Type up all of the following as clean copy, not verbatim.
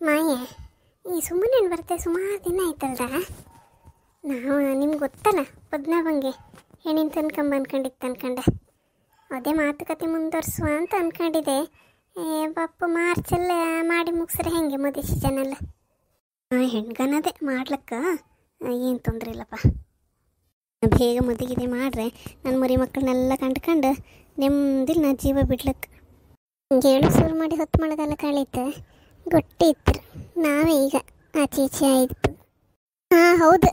ಮಾಯೆ, ಈ ಸುಮ್ಮನೆ ಬರುತ್ತೆ ಸುಮಾರು ದಿನ ಆಯ್ತಲ್ದ. ನಾವು ನಿಮ್ಗೆ ಗೊತ್ತಲ್ಲ ಪದ್ಮನಾಭಂಗೆ ಹೆಣ್ಣಿನ ತನ್ಕಂಬ ಅನ್ಕೊಂಡೆ. ಅದೇ ಮಾತುಕತೆ ಮುಂದುವರ್ಸುವ ಅಂತ ಅಂದ್ಕೊಂಡಿದ್ದೆ. ಬಪ್ಪ ಮಾರ್ಚಲ್ಲ ಮಾಡಿ ಮುಗಿಸ್ರೆ ಹೆಂಗೆ ಮದುವೆ ಸೀಸನ್ ಎಲ್ಲ ಹೆಣ್ಗನದೇ ಮಾಡ್ಲಕ್ಕ ಏನು ತೊಂದರೆ ಇಲ್ಲಪ್ಪ. ಬೇಗ ಮದುವೆ ಮಾಡ್ರೆ ನನ್ನ ಮರಿ ಮಕ್ಕಳನ್ನೆಲ್ಲ ಕಂಡ್ಕೊಂಡು ನೆಮ್ಮದಿಲ್ಲ ನಾ ಜೀವ ಬಿಡ್ಲಕ್ಕೆ. ಹೇಳು ಶುರು ಮಾಡಿ ಹೊತ್ತು ಮಾಡೋದೆಲ್ಲ ಕಳೀತು ಗೊಟ್ಟೆ ಇತ್ತು. ನಾವೇ ಈಗ ಆಚೆ ಈಚೆ ಆಯಿತು. ಹಾಂ ಹೌದು,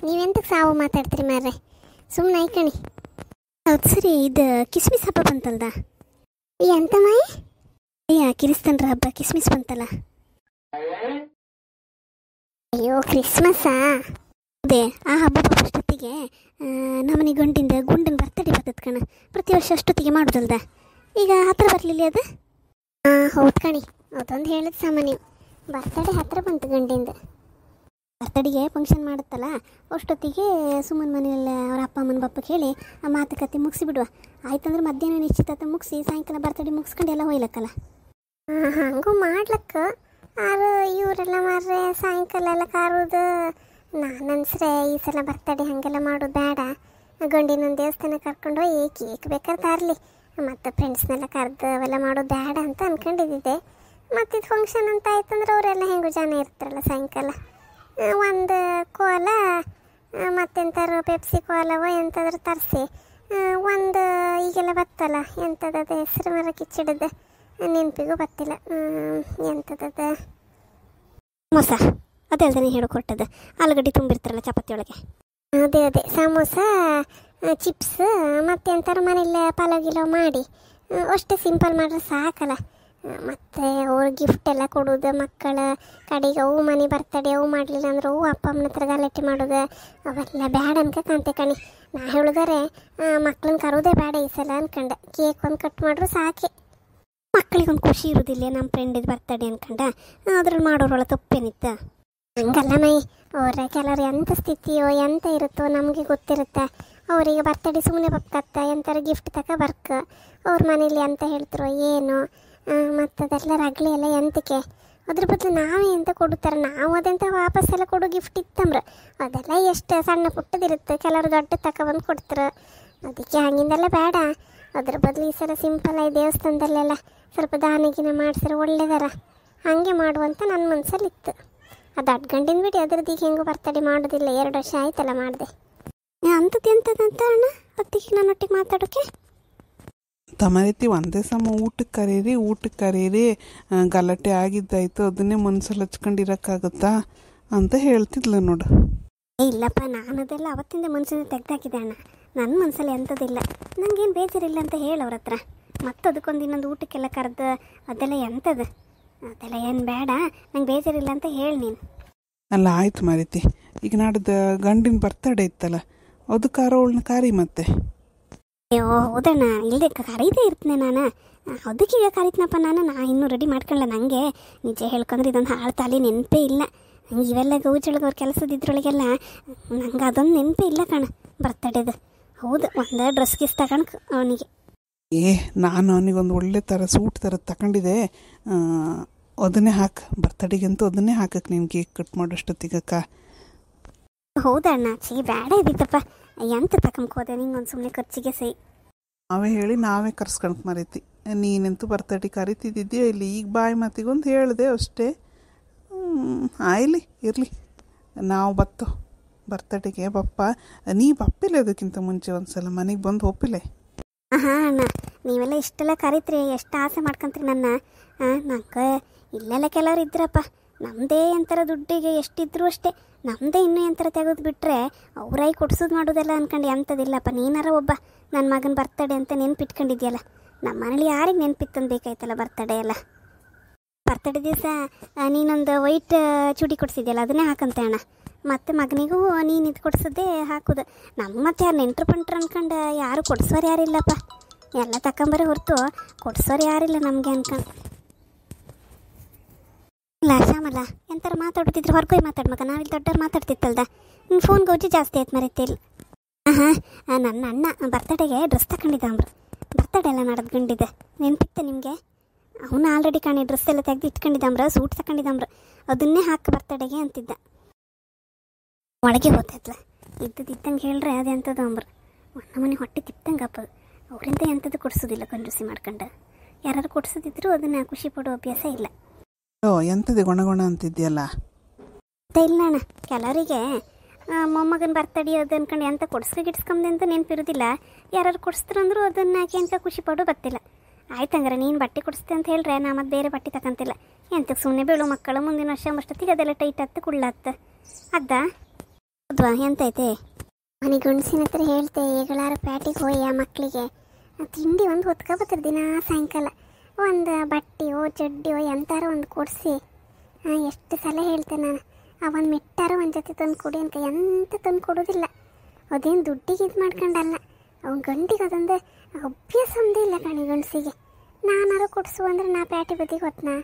ನೀವೆಂತಕ್ಕೆ ಸಾವು ಮಾತಾಡ್ತೀರಿ ಮಾರ್ರೆ, ಸುಮ್ಮನೆ ಆಯ್ಕಣಿ. ಹೌದು ಸರಿ, ಇದು ಕಿಸ್ಮಿಸ್ ಹಬ್ಬ ಬಂತಲ್ದ. ಎಂತ ಮಾಯಿ? ಕಿರಿಸ್ತನ್ರ ಹಬ್ಬ ಕಿಸ್ಮಿಸ್ ಬಂತಲ್ಲ. ಅಯ್ಯೋ ಕ್ರಿಸ್ಮಸ್ಸಾ? ಅದೇ ಆ ಹಬ್ಬ ಅಷ್ಟೊತ್ತಿಗೆ ನಮ್ಮನೆ ಗಂಡಿಂದ ಗುಂಡನ ಬರ್ತಡೇ ಬರ್ತದೆ ಕಣ. ಪ್ರತಿ ವರ್ಷ ಅಷ್ಟೊತ್ತಿಗೆ ಮಾಡೋದಲ್ದ. ಈಗ ಹತ್ರ ಬರಲಿಲ್ಲ ಅದು. ಹಾಂ ಹೌದು ಕಣಿ, ಅದೊಂದು ಹೇಳಿದ ಸಾಮಾನ್ಯ. ಬರ್ತಡೇ ಹತ್ರ ಬಂತು ಗಂಡಿಂದ. ಬರ್ತಡೆಗೆ ಫಂಕ್ಷನ್ ಮಾಡುತ್ತಲ್ಲ ಅಷ್ಟೊತ್ತಿಗೆ ಸುಮ್ಮನ ಮನೆಯಲ್ಲ ಅವ್ರ ಅಪ್ಪ ಅಮ್ಮನ ಬಪ್ಪಗೆ ಹೇಳಿ ಆ ಮಾತುಕತೆ ಮುಗಿಸಿಬಿಡುವ. ಆಯ್ತಂದ್ರೆ ಮಧ್ಯಾಹ್ನ ನಿಶ್ಚಿತಾರ್ಥ ಮುಗಿಸಿ ಸಾಯಂಕಾಲ ಬರ್ತಡೇ ಮುಗಿಸ್ಕೊಂಡು ಎಲ್ಲ ಹೋಯ್ಲಕ್ಕಲ್ಲ. ಹಾಂ ಹಂಗೂ ಮಾಡ್ಲಕ್ಕ. ಆರು ಇವರೆಲ್ಲ ಮಾರ್ರೆ ಸಾಯಂಕಾಲ ಎಲ್ಲ ಕಾರೋದು. ನಾನು ಅನ್ಸ್ರೆ ಈ ಸಲ ಬರ್ತಡೇ ಹಾಗೆಲ್ಲ ಮಾಡೋದು ಬೇಡ. ಗಂಡಿನೊಂದು ದೇವಸ್ಥಾನ ಕರ್ಕೊಂಡು ಹೋಗಿ ಕೇಕ್ ಬೇಕಾದ್ರೆ ತರಲಿ, ಮತ್ತು ಫ್ರೆಂಡ್ಸ್ನೆಲ್ಲ ಕರೆದು ಅವೆಲ್ಲ ಮಾಡೋದು ಬೇಡ ಅಂತ ಅಂದ್ಕೊಂಡಿದ್ದೆ. ಮತ್ತಿದು ಫಂಕ್ಷನ್ ಅಂತ ಆಯ್ತಂದ್ರೆ ಅವರೆಲ್ಲ ಹೆಂಗೋ ಜನ ಇರ್ತಾರಲ್ಲ ಸಾಯಂಕಾಲ. ಒಂದು ಕೋಲ ಮತ್ತೆಂತಾರು ಪೆಪ್ಸಿ ಕೋಲವ ಎಂತಾದ್ರೂ ತರಿಸಿ ಒಂದು ಈಗೆಲ್ಲ ಬತ್ತಲ್ಲ ಎಂಥದ್ದು ಹೆಸರು ಮರ ಕಿಚ್ಚಿಡದ ನೆನಪಿಗೂ ಬತ್ತಿಲ್ಲ. ಎಂಥದ್ದು ಸಮೋಸ ಅದಲ್ದೇ ಹೇಳಿಕೊಟ್ಟದ್ದು. ಆಲೂಗಡ್ಡೆ ತುಂಬಿರ್ತಾರಲ್ಲ ಚಪಾತಿ ಒಳಗೆ. ಅದೇ ಸಮೋಸ, ಚಿಪ್ಸ್ ಮತ್ತೆಂತಾರು ಮನೇಲಿ ಪಲಾವ್ ಗಿಲಾವ್ ಮಾಡಿ ಅಷ್ಟೇ ಸಿಂಪಲ್ ಮಾಡ್ರೆ ಸಾಕಲ್ಲ. ಮತ್ತು ಅವ್ರು ಗಿಫ್ಟ್ ಎಲ್ಲ ಕೊಡೋದು ಮಕ್ಕಳ ಕಡೆಗೆ. ಅವು ಮನೆ ಬರ್ತಡೇ ಅವು ಮಾಡಲಿಲ್ಲ ಅಂದ್ರೆ ಅವು ಅಪ್ಪ ಅಮ್ಮನ ಹತ್ರ ಗಲಾಟೆ ಮಾಡೋದು ಅವೆಲ್ಲ ಬೇಡ ಅನ್ಕೊಂತೆ ಕಣಿ. ನಾ ಹೇಳಿದರೆ ಮಕ್ಳನ್ನ ಕರೋದೇ ಬೇಡ ಈ ಸಲ ಅನ್ಕಂಡೆ. ಕೇಕ್ ಒಂದು ಕಟ್ ಮಾಡ್ರು ಸಾಕೆ. ಮಕ್ಕಳಿಗೊಂದು ಖುಷಿ ಇರೋದಿಲ್ಲ ನಮ್ಮ ಫ್ರೆಂಡಿದ್ದು ಬರ್ತಡೇ ಅನ್ಕಂಡ ಅದ್ರಲ್ಲಿ ಮಾಡೋರೊಳ ತಪ್ಪೇನಿತ್ತು. ಹಂಗಲ್ಲ ಮೈ, ಅವರ ಕೆಲವರು ಎಂಥ ಸ್ಥಿತಿಯೋ ಎಂತ ಇರುತ್ತೋ ನಮಗೆ ಗೊತ್ತಿರುತ್ತೆ. ಅವರಿಗೆ ಬರ್ತಡೇ ಸುಮ್ಮನೆ ಬರ್ತತ್ತ ಎಂಥರ ಗಿಫ್ಟ್ ತಕ ಬರ್ಕ ಅವ್ರ ಮನೇಲಿ ಅಂತ ಹೇಳ್ತಿರೋ ಏನು ಮತ್ತು ಅದೆಲ್ಲ ರಗಳೆ ಎಲ್ಲ ಎಂತಕ್ಕೆ. ಅದ್ರ ಬದಲು ನಾವೇ ಎಂತ ಕೊಡುತ್ತಾರೆ, ನಾವು ಅದೆಂತ ವಾಪಸ್ಸೆಲ್ಲ ಕೊಡೋ ಗಿಫ್ಟ್ ಇತ್ತಂಬ್ರೆ ಅದೆಲ್ಲ ಎಷ್ಟು ಸಣ್ಣ ಪುಟ್ಟದಿರುತ್ತೆ. ಕೆಲವರು ದೊಡ್ಡ ತಗೊಬಂದು ಕೊಡ್ತಾರೆ. ಅದಕ್ಕೆ ಹಂಗಿಂದೆಲ್ಲ ಬೇಡ. ಅದ್ರ ಬದಲು ಈ ಸಲ ಸಿಂಪಲಾಗಿ ದೇವಸ್ಥಾನದಲ್ಲೆಲ್ಲ ಸ್ವಲ್ಪ ದಾನಗಿನ ಮಾಡಿಸಿದ್ರೆ ಒಳ್ಳೆದಾರ. ಹಾಗೆ ಮಾಡುವಂತ ನನ್ನ ಮನಸ್ಸಲ್ಲಿತ್ತು. ಅದು ಅಡ್ಗಂಡಿನ ಬಿಡಿ, ಅದ್ರದ್ದು ಈಗ ಹೆಂಗೂ ಬರ್ತಡೇ ಮಾಡೋದಿಲ್ಲ. 2 ವರ್ಷ ಆಯ್ತಲ್ಲ ಮಾಡಿದೆ. ಅಂಥದ್ದು ಎಂಥದಂತ ಅಣ್ಣ ಹೊತ್ತಿಗೆ ನನ್ನೊಟ್ಟಿಗೆ ಮಾತಾಡೋಕ್ಕೆ ತಮರೀತಿ ಒಂದೇ ಸಮ ಊಟಕ್ಕೆ ಕರೀರಿ ಗಲಾಟೆ ಆಗಿದ್ದಾಯ್ತು, ಅದನ್ನೇ ಮನ್ಸಲ್ಲಿ ಹಚ್ಕೊಂಡಿರೋಕ್ಕಾಗುತ್ತಾ ಅಂತ ಹೇಳ್ತಿದ್ಲ ನೋಡು. ಇಲ್ಲಪ್ಪ, ನಾನು ಅದೆಲ್ಲ ಅವತ್ತಿಂದ ಮನ್ಸಿಂದ ತೆಗ್ದಾಕಿದೆ ಅಣ್ಣ. ನನ್ನ ಮನಸ್ಸಲ್ಲಿ ಎಂಥದಿಲ್ಲ, ನನಗೇನು ಬೇಜಾರಿಲ್ಲ ಅಂತ ಹೇಳವ್ರ ಹತ್ರ. ಮತ್ತು ಅದಕ್ಕೊಂದು ಇನ್ನೊಂದು ಊಟಕ್ಕೆಲ್ಲ ಕರೆದು ಅದೆಲ್ಲ ಎಂಥದ್ದು, ಅದೆಲ್ಲ ಏನು ಬೇಡ, ನಂಗೆ ಬೇಜಾರಿಲ್ಲ ಅಂತ ಹೇಳಿ ನೀನು. ಅಲ್ಲ ಆಯ್ತು ಮಾರೀತಿ, ಈಗ ನಾಡ್ದು ಗಂಡಿನ ಬರ್ತಡೇ ಇತ್ತಲ್ಲ ಅದಕ್ಕಾರ ಅವಳನ್ನ ಕಾರಿ ಮತ್ತೆ. ಅಯ್ಯೋ ಹೌದಣ್ಣ, ಇಲ್ಲದೆ ಕರೀದೇ ಇರ್ತನೆ ನಾನು. ಅದಕ್ಕೀಗ ಕರೀತೀನಪ್ಪ ನಾನು. ಇನ್ನೂ ರೆಡಿ ಮಾಡ್ಕೊಳ್ಳ. ನನಗೆ ನಿಜ ಹೇಳ್ಕೊಂಡ್ರೆ ಇದೊಂದು ಹಾಳು ತಾಲಿ ನೆನಪೇ ಇಲ್ಲ. ನಂಗೆ ಇವೆಲ್ಲ ಗೌಜೊಳಗೆ ಅವ್ರ ಕೆಲಸದಿದ್ರೊಳಗೆಲ್ಲ ನಂಗೆ ಅದೊಂದು ನೆನಪೇ ಇಲ್ಲ ಕಣ ಬರ್ತಡೇದು. ಹೌದು, ಒಂದು ಡ್ರೆಸ್ ಗಿಸ್ ತಗೊಂಡು ಅವನಿಗೆ. ನಾನು ಅವನಿಗೊಂದು ಒಳ್ಳೆ ಥರ ಸೂಟ್ ಥರ ತಗೊಂಡಿದ್ದೆ, ಅದನ್ನೇ ಹಾಕು ಬರ್ತಡೇಗಂತೂ ಅದನ್ನೇ ಹಾಕಕ್ಕೆ ನೀನು ಕೇಕ್ ಕಟ್ ಮಾಡೋಷ್ಟೊತ್ತಿಗಕ್ಕ. ಹೌದಣ್ಣ, ಬೇಡ ಇದ್ದಿತ್ತಪ್ಪ. ಎಂತ ತಕೊಂಬೋದೆ ನಿಂಗೊಂದು ಸುಮ್ಮನೆ ಖರ್ಚಿಗೆ ಸೈ. ನಾವೇ ಹೇಳಿ ನಾವೇ ಕರ್ಸ್ಕೊಳಕ್ ಮರೀತಿ. ನೀನಂತೂ ಬರ್ತಡೇ ಕರಿತಿದ್ದಿದ್ಯಾ ಇಲ್ಲಿ, ಈಗ ಬಾಯಿ ಮಾತಿಗೊಂದು ಹೇಳಿದೆ ಅಷ್ಟೇ. ಇರಲಿ ನಾವು ಬತ್ತೋ ಬರ್ತಡೇಗೆ ಬಪ್ಪ. ನೀ ಬಪ್ಪಿಲ್ಲ ಅದಕ್ಕಿಂತ ಮುಂಚೆ ಒಂದ್ಸಲ ಮನೆಗೆ ಬಂದು ಒಪ್ಪಿಲೆ. ಹಾಂ ಅಣ್ಣ, ನೀವೆಲ್ಲ ಇಷ್ಟೆಲ್ಲ ಕರಿತ್ರಿ, ಎಷ್ಟು ಆಸೆ ಮಾಡ್ಕೊಂತೀರಿ ನನ್ನ. ನಂಗೆ ಇಲ್ಲೆಲ್ಲ ಕೆಲವ್ರು ಇದ್ರಪ್ಪ, ನಮ್ಮದೇ ಎಂಥರ ದುಡ್ಡಿಗೆ ಎಷ್ಟಿದ್ರು ಅಷ್ಟೇ, ನಮ್ಮದೇ ಇನ್ನೂ ಎಂಥರ ತೆಗೆದು ಬಿಟ್ಟರೆ ಅವ್ರಾಗಿ ಕೊಡ್ಸೋದು ಮಾಡೋದೆಲ್ಲ ಅಂದ್ಕೊಂಡು ಎಂಥದಿಲ್ಲಪ್ಪ. ನೀನಾರ ಒಬ್ಬ ನನ್ನ ಮಗನ ಬರ್ತಡೇ ಅಂತ ನೆನ್ಪಿಟ್ಕೊಂಡಿದ್ಯಲ್ಲ. ನಮ್ಮ ಮನೇಲಿ ಯಾರಿಗೆ ನೆನ್ಪಿತ್ತಂದು ಬೇಕಾಯ್ತಲ್ಲ ಬರ್ತಡೇ ಎಲ್ಲ. ಬರ್ತಡೇ ದಿವಸ ನೀನೊಂದು ವೈಟ್ ಚೂಡಿ ಕೊಡಿಸಿದ್ಯಲ್ಲ ಅದನ್ನೇ ಹಾಕಂತೆ ಅಣ್ಣ. ಮತ್ತು ಮಗನಿಗೂ ನೀನು ಇದು ಕೊಡ್ಸೋದೇ ಹಾಕೋದು. ನಮ್ಮ ಮತ್ತೆ ಯಾರು ನೆಂಟ್ರು ಪಂಟ್ರು ಅಂದ್ಕೊಂಡು ಯಾರು ಕೊಡ್ಸೋರು ಯಾರಿಲ್ಲಪ್ಪ. ಎಲ್ಲ ತಗೊಂಬರೋ ಹೊರತು ಕೊಡ್ಸೋರು ಯಾರಿಲ್ಲ ನಮಗೆ ಅನ್ಕೊಂಡು. ಇಲ್ಲ ಶ್ಯಾಮಲ್ಲ, ಎಂಥರ ಮಾತಾಡ್ತಿದ್ರು ಹೊರಗೋಗಿ ಮಾತಾಡ್ ಮಗ. ನಾವಿಲ್ಲಿ ದೊಡ್ಡವ್ರು ಮಾತಾಡ್ತಿತ್ತಲ್ದ. ನಿನ್ನ ಫೋನ್ ಗೌಜಿ ಜಾಸ್ತಿ ಆಯ್ತು ಮರೀತಿಲ್ಲ. ನನ್ನ ಅಣ್ಣ ಬರ್ತಡೇಗೆ ಡ್ರೆಸ್ ತಗೊಂಡಿದ್ದ ಅಂಬ್ರು. ಬರ್ತಡೇ ಎಲ್ಲ ನಡೆದು ಗಂಡಿದೆ ನೆನಪಿತ್ತೆ ನಿಮಗೆ. ಅವನು ಆಲ್ರೆಡಿ ಕಾಣಿ ಡ್ರೆಸ್ ಎಲ್ಲ ತೆಗೆದು ಇಟ್ಕೊಂಡಿದ್ದಾಮ್ರ, ಸೂಟ್ ತಗೊಂಡಿದ್ದಾಮ್ರ, ಅದನ್ನೇ ಹಾಕಿ ಬರ್ತಡೆಗೆ ಅಂತಿದ್ದ. ಒಳಗೆ ಹೋತೈತ್ಲ ಇದ್ದಂಗೆ ಹೇಳ್ರೆ ಅದು ಎಂಥದ್ದು ಅಂಬ್ರ ನಮ್ಮನೆ ಹೊಟ್ಟೆ ತಿಪ್ಪಂಗೆ ಅಪ್ಪದು. ಅವರಿಂದ ಎಂಥದ್ದು ಕೊಡಿಸೋದಿಲ್ಲ ಕಂಜೂಸಿ ಮಾಡ್ಕೊಂಡು. ಯಾರು ಕೊಡಿಸೋದಿದ್ರು ಅದನ್ನು ಖುಷಿ ಪಡೋ ಅಭ್ಯಾಸ ಇಲ್ಲ. ಎಂಥದ್ದು ಗೊಣ ಅಂತಿದ್ಯಲ್ಲ. ಇಲ್ಲ ಅಣ್ಣ, ಕೆಲವರಿಗೆ ಮೊಮ್ಮಗನ ಬರ್ತಡೇ ಅದು ಅನ್ಕೊಂಡು ಎಂತ ಕೊಡಿಸ್ಕೊಂಡೆ ಅಂತ ನೆನಪಿರೋದಿಲ್ಲ. ಯಾರು ಕೊಡಿಸ್ತಾರಂದ್ರೂ ಅದನ್ನು ಎಂತ ಖುಷಿ ಪಡೋ ಗೊತ್ತಿಲ್ಲ. ಆಯ್ತಂಗಾರೆ ನೀನು ಬಟ್ಟೆ ಕೊಡಿಸ್ತೆ ಅಂತ ಹೇಳ್ರೆ ನಾ ಮತ್ತೆ ಬೇರೆ ಬಟ್ಟೆ ತಗೊಂತಿಲ್ಲ. ಎಂತಕ್ಕೆ ಸುಮ್ಮನೆ ಬೀಳೋ ಮಕ್ಕಳು ಮುಂದಿನ ವರ್ಷ ಅಷ್ಟೊತ್ತಿಗೆ ಅದೆಲ್ಲ ಟೈಟ್ ಹತ್ತು ಕುಳ್ಳತ್ತ ಅದ ಹೌದ್ವಾ ಎಂತೈತೆ. ಮನೆಗೆ ಗಂಡಸಿನ ಹತ್ರ ಹೇಳ್ತೆ ಈಗಳಾರು ಪ್ಯಾಟಿಗೆ ಹೋಯ್ ಆ ಮಕ್ಕಳಿಗೆ ತಿಂಡಿ ಒಂದು ಹೊತ್ಕೊಬತ್ತಾರೆ ದಿನ ಸಾಯಂಕಾಲ. ಒಂದು ಬಟ್ಟೆಯೋ ಚಡ್ಡಿಯೋ ಎಂತಾರೋ ಒಂದು ಕೊಡಿಸಿ ಎಷ್ಟು ಸಲ ಹೇಳ್ತೇನೆ ನಾನು. ಒಂದು ಮಿಟ್ಟಾರೋ ಒಂದು ಜೊತೆ ತಂದು ಕೊಡಿ ಅಂತ ಎಂತ ತಂದು ಕೊಡೋದಿಲ್ಲ. ಅದೇನು ದುಡ್ಡಿಗೆ ಇದು ಮಾಡ್ಕೊಂಡಲ್ಲ, ಅವ್ನ ಗಂಡಿಗೆ ಅದೊಂದು ಅಭ್ಯಾಸ ಒಂದೇ ಇಲ್ಲ ಕಣಿ ಗಂಡಸಿಗೆ. ನಾನಾರು ಕೊಡಿಸು ಅಂದರೆ ನಾ ಪ್ಯಾಟಿ ಬದಿಗೆ ಹೊತ್ನಾ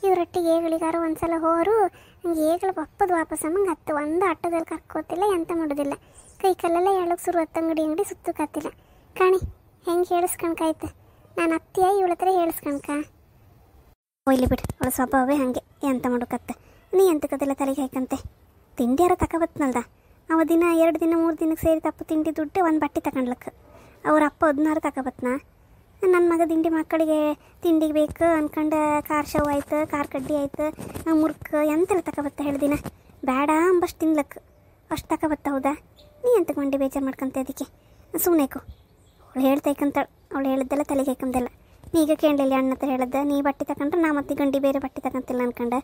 ಇವರೊಟ್ಟಿಗೆ ಏಗಳಿಗಾರು ಒಂದು ಸಲ ಹೋರು ಏಗಳು ಬಪ್ಪದು ವಾಪಸ್ ಅಮ್ಮಂಗೆ ಹತ್ತು ಒಂದು ಆಟೋದಲ್ಲಿ ಕರ್ಕೋತಿಲ್ಲ, ಎಂತ ಮಾಡೋದಿಲ್ಲ. ಕೈ ಕಲ್ಲೆಲ್ಲ ಎಳಕ್ಕೆ ಶುರು ಅಂಗಡಿ ಸುತ್ತಕ್ಕಾತಿಲ್ಲ ಕಾಣಿ. ಹೆಂಗೆ ಹೇಳಿಸ್ಕಣ್ಕಾಯ್ತು ನಾನು ಅತ್ತಿಯ ಇವಳ ಹತ್ರ ಹೇಳಿಸ್ಕಣ್ಕ. ಒಯ್ಲಿ ಬಿಡು, ಅವಳ ಸ್ವಭಾವವೇ ಹಾಗೆ, ಎಂತ ಮಾಡೋಕತ್ತೆ. ನೀ ಎಂತಕ್ಕದೆಲ್ಲ ತಲೆಗೆ ಹಾಕಂತೆ. ತಿಂಡಿ ಯಾರ ತಗೊಬತ್ನಲ್ದ ಅವ ದಿನ 2 ದಿನ 3 ದಿನಕ್ಕೆ ಸೇರಿ ತಪ್ಪು ತಿಂಡಿ ದುಡ್ಡು ಒಂದು ಬಟ್ಟೆ ತಗೊಂಡ್ಲಕ್ಕ. ಅವ್ರ ಅಪ್ಪ 16 ತಗೊಬತ್ನಾ. ನನ್ನ ಮಗ ತಿಂಡಿ ಮಕ್ಕಳಿಗೆ ತಿಂಡಿಗೆ ಬೇಕು ಅನ್ಕೊಂಡು ಕಾರ್ ಶವ್ ಆಯ್ತು, ಕಾರ್ ಕಡ್ಡಿ ಆಯ್ತು, ಮುರ್ಕು ಎಂತೆಲ್ಲ ತಗೊಬತ್ತ ಹೇಳ್ದಿನ ಬೇಡ ಅಂಬಷ್ಟು ತಿನ್ಲಕ್ಕ ಅಷ್ಟು ತಗೊಬತ್ತ. ಹೌದಾ ನೀ ಎಂತಕ್ಕೆ ಮಂಡಿ ಬೇಜಾರು ಮಾಡ್ಕೊಂತ ಅದಕ್ಕೆ ಸುಮ್ಮನೆಕು. ಅವಳು ಹೇಳ್ತೈಕಂತಾಳೆ, ಅವಳು ಹೇಳಿದ್ದೆಲ್ಲ ತಲೆಗೆ ಹಾಕಂದೆಲ್ಲ. ನೀಗ ಕೇಳಲಿಲ್ಲ ಅಣ್ಣ ಹತ್ರ ಹೇಳ್ದೆ ನೀ ಬಟ್ಟೆ ತಗೊಂಡ್ರೆ ನಾ ಮತ್ತೆ ಗಂಡಿ ಬೇರೆ ಬಟ್ಟೆ ತಗೊಂತಿಲ್ಲ ಅನ್ಕೊಂಡೆ.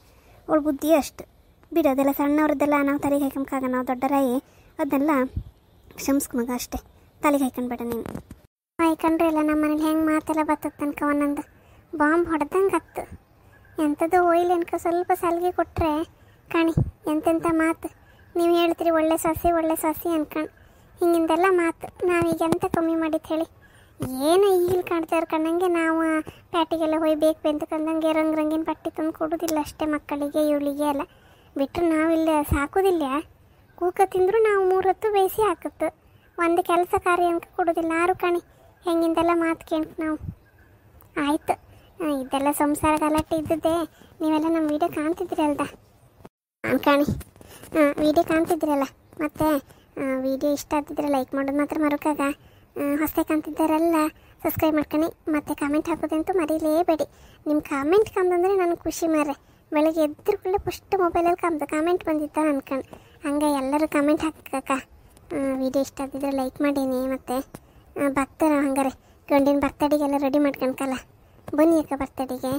ಅವಳು ಬುದ್ಧಿ ಅಷ್ಟು ಬಿಡೋದೆಲ್ಲ. ಸಣ್ಣವ್ರದ್ದೆಲ್ಲ ನಾವು ತಲೆಗೆ ಹಾಕಂಕಾಗ ನಾವು ದೊಡ್ಡರಾಯಿ ಅದನ್ನೆಲ್ಲ ಕ್ಷಮಿಸ್ಕ ಮಗ ಅಷ್ಟೇ. ತಲೆಗೆ ಹಾಕೊಂಡ್ಬೇಡ ನೀನು. ಹಾಯ್ಕೊಂಡ್ರೆ ಎಲ್ಲ ನಮ್ಮ ಮನೇಲಿ ಹೆಂಗೆ ಮಾತೆಲ್ಲ ಬರ್ತದೆ ತನಕ ಒಂದೊಂದು ಬಾಂಬ್ ಹೊಡೆದಂಗೆ ಹತ್ತು. ಎಂಥದ್ದು ಒಯ್ಲಿ ಅನ್ಕ ಸ್ವಲ್ಪ ಸಲಿಗೆ ಕೊಟ್ಟರೆ ಕಾಣಿ ಎಂತೆಂಥ ಮಾತು ನೀವು ಹೇಳ್ತೀರಿ ಒಳ್ಳೆ ಸೊಸಿ ಅನ್ಕೊಂಡು ಹಿಂಗಿಂದೆಲ್ಲ ಮಾತು ನಾವೀಗ ಎಂತ ಕಮ್ಮಿ ಮಾಡಿದ್ದು ಹೇಳಿ. ಏನು ಈಗಿಲ್ ಕಾಣ್ತಾ ಇರ್ಕೊಂಡಂಗೆ ನಾವು ಪ್ಯಾಟಿಗೆಲ್ಲ ಹೋಗಿ ಬೇಕು ಅಂತಂದಂಗೆ ರಂಗಿನ ಬಟ್ಟೆ ತಂದು ಕೊಡೋದಿಲ್ಲ ಅಷ್ಟೇ ಮಕ್ಕಳಿಗೆ ಇವಳಿಗೆ ಎಲ್ಲ ಬಿಟ್ಟರೆ ನಾವಿಲ್ಲ ಸಾಕೋದಿಲ್ಲ. ಕೂಕ ತಿಂದರೂ ನಾವು 3 ಹೊತ್ತು ಬೇಯಿಸಿ ಹಾಕತ್ತು. ಒಂದು ಕೆಲಸ ಕಾರ್ಯ ಅನ್ಕ ಕೊಡೋದಿಲ್ಲ. ಯಾರು ಕಾಣಿ ಹೆಂಗಿಂದೆಲ್ಲ ಮಾತು ಕೇಳ್ಕ ನಾವು. ಆಯಿತು, ಇದೆಲ್ಲ ಸಂಸಾರ ಗಲಾಟೆ ಇದ್ದದ್ದೇ. ನೀವೆಲ್ಲ ನಮ್ಮ ವೀಡಿಯೋ ಕಾಣ್ತಿದ್ರಲ್ದ ನಾನು ಕಾಣಿ ವೀಡಿಯೋ ಕಾಣ್ತಿದ್ರಲ್ಲ. ಮತ್ತು ವೀಡಿಯೋ ಇಷ್ಟ ಆಗ್ತಿದ್ರೆ ಲೈಕ್ ಮಾಡೋದು ಮಾತ್ರ ಮರುಕಾಗ. ಹೊಸದಾಗಿ ಕಾಣ್ತಿದ್ದಾರೆಲ್ಲ ಸಬ್ಸ್ಕ್ರೈಬ್ ಮಾಡ್ಕೊಂಡು ಮತ್ತು ಕಾಮೆಂಟ್ ಹಾಕೋದಂತೂ ಮರೀಲೇಬೇಡಿ. ನಿಮ್ಮ ಕಾಮೆಂಟ್ ಕಂದಂದರೆ ನನಗೆ ಖುಷಿ ಮಾರ್ರೆ. ಬೆಳಗ್ಗೆ ಎದ್ರೂ ಕೂಡಲೇ ಫಸ್ಟ್ ಮೊಬೈಲಲ್ಲಿ ಕಾಮೆಂಟ್ ಬಂದಿದ್ದ ಅನ್ಕೊಂಡು ಹಂಗೆ ಎಲ್ಲರೂ ಕಾಮೆಂಟ್ ಹಾಕಕ್ಕ. ವೀಡಿಯೋ ಇಷ್ಟ ಆಗ್ತಿದ್ರೆ ಲೈಕ್ ಮಾಡೀನಿ. ಮತ್ತು ಭಕ್ತರು ಹಂಗಾರೆ ಗಂಡಿನ ಬರ್ತಡೆಗೆಲ್ಲ ರೆಡಿ ಮಾಡ್ಕೊಳಕಲ್ಲ ಬನ್ನಿ ಅಕ್ಕ ಬರ್ತಡೆಗೆ.